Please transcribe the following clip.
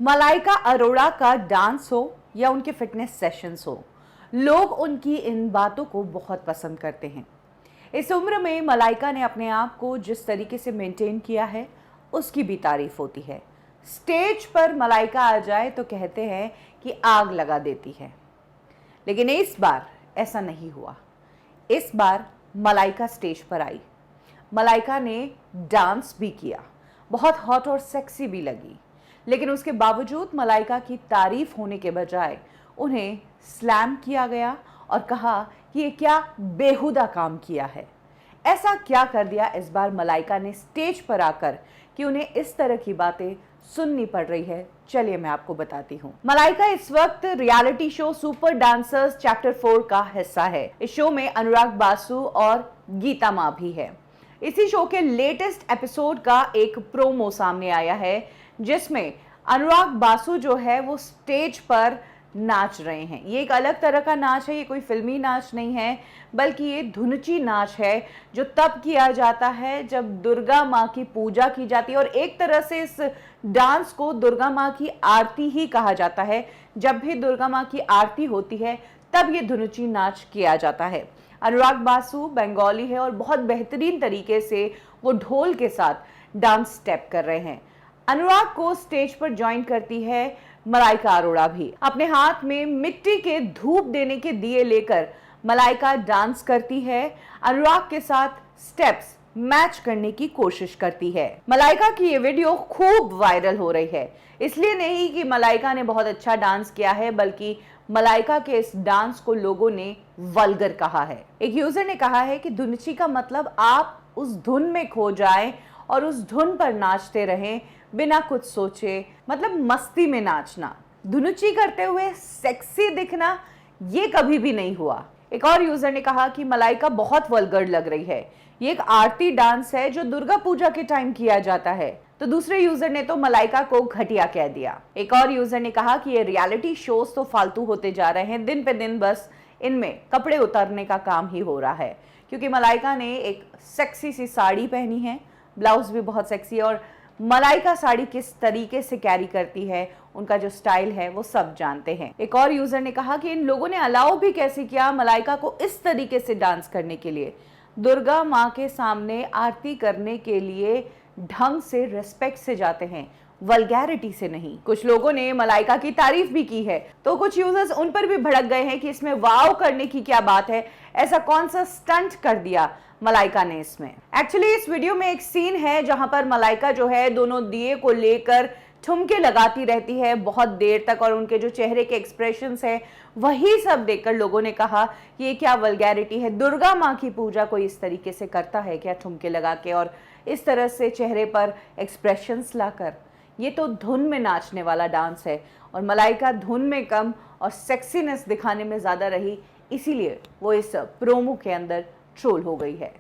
मलाइका अरोड़ा का डांस हो या उनके फिटनेस सेशंस हो, लोग उनकी इन बातों को बहुत पसंद करते हैं। इस उम्र में मलाइका ने अपने आप को जिस तरीके से मेंटेन किया है, उसकी भी तारीफ होती है। स्टेज पर मलाइका आ जाए तो कहते हैं कि आग लगा देती है, लेकिन इस बार ऐसा नहीं हुआ। इस बार मलाइका स्टेज पर आई। मलाइका ने डांस भी किया, बहुत हॉट और सेक्सी भी लगी, लेकिन उसके बावजूद मलाइका की तारीफ होने के बजाय उन्हें स्लैम किया गया और कहा कि ये क्या बेहुदा काम किया है। ऐसा क्या कर दिया इस बार मलाइका ने स्टेज पर आकर कि उन्हें इस तरह की बातें सुननी पड़ रही है? चलिए मैं आपको बताती हूँ। मलाइका इस वक्त reality show super dancers chapter 4 का हिस्सा है। इस शो में अनुराग बासु और गीता माँ भी है। इसी शो के लेटेस्ट एपिसोड का एक प्रोमो सामने आया है, जिसमें अनुराग बासु जो है वो स्टेज पर नाच रहे हैं। ये एक अलग तरह का नाच है, ये कोई फिल्मी नाच नहीं है, बल्कि ये धुनची नाच है, जो तब किया जाता है जब दुर्गा माँ की पूजा की जाती है। और एक तरह से इस डांस को दुर्गा माँ की आरती ही कहा जाता है। जब भी दुर्गा माँ की आरती होती है तब ये धुनची नाच किया जाता है। अनुराग बासु बंगाली है और बहुत बेहतरीन तरीके से वो ढोल के साथ डांस स्टेप कर रहे हैं। अनुराग को स्टेज पर ज्वाइन करती है मलाइका अरोड़ा भी। अपने हाथ में मिट्टी के धूप देने के दिए लेकर मलाइका डांस करती है। अनुराग के साथ स्टेप्स मैच करने की कोशिश करती है। मलाइका की ये वीडियो खूब वायरल हो रही है। इसलिए नहीं कि मलाइका ने बहुत अच्छा डांस किया है, बल्कि मलाइका के इस डांस को लोगों ने वल्गर कहा है। एक यूजर ने कहा है कि धुनची का मतलब आप उस धुन में खो जाएं और उस धुन पर नाचते रहें बिना कुछ सोचे, मतलब मस्ती में नाचना। धुनुची करते हुए सेक्सी दिखना, ये कभी भी नहीं हुआ। एक और यूजर ने कहा कि मलाइका बहुत वल्गर लग रही है, ये एक आरती डांस है जो दुर्गा पूजा के टाइम किया जाता है। तो दूसरे यूजर ने तो मलाइका को घटिया कह दिया। एक और यूजर ने कहा कि ये रियलिटी शोज तो फालतू होते जा रहे हैं, दिन पे दिन बस इनमें कपड़े उतारने का काम ही हो रहा है, क्योंकि मलाइका ने एक सेक्सी सी साड़ी पहनी है, ब्लाउज भी बहुत सेक्सी है, और मलाइका साड़ी किस तरीके से कैरी करती है, उनका जो स्टाइल है वो सब जानते हैं। एक और यूजर ने कहा कि इन लोगों ने अलाउ भी कैसे किया मलाइका को इस तरीके से डांस करने के लिए। दुर्गा माँ के सामने आरती करने के लिए ढंग से, रिस्पेक्ट से जाते हैं, वल्गैरिटी से नहीं। कुछ लोगों ने मलाइका की तारीफ भी की है, तो कुछ यूजर्स उन पर भी भड़क गए हैं कि इसमें वाव करने की क्या बात है, ऐसा कौन सा स्टंट कर दिया मलाइका ने इसमें। एक्चुअली इस वीडियो में एक सीन है जहां पर मलाइका जो है दोनों दिए को लेकर ठुमके लगाती रहती है बहुत देर तक, और उनके जो चेहरे के एक्सप्रेशंस है वही सब देखकर लोगों ने कहा कि ये क्या वल्गैरिटी है, दुर्गा माँ की पूजा कोई इस तरीके से करता है क्या, ठुमके लगा के और इस तरह से चेहरे पर एक्सप्रेशंस लाकर। ये तो धुन में नाचने वाला डांस है, और मलाइका धुन में कम और सेक्सीनेस दिखाने में ज़्यादा रही, इसीलिए वो इस प्रोमो के अंदर ट्रोल हो गई है।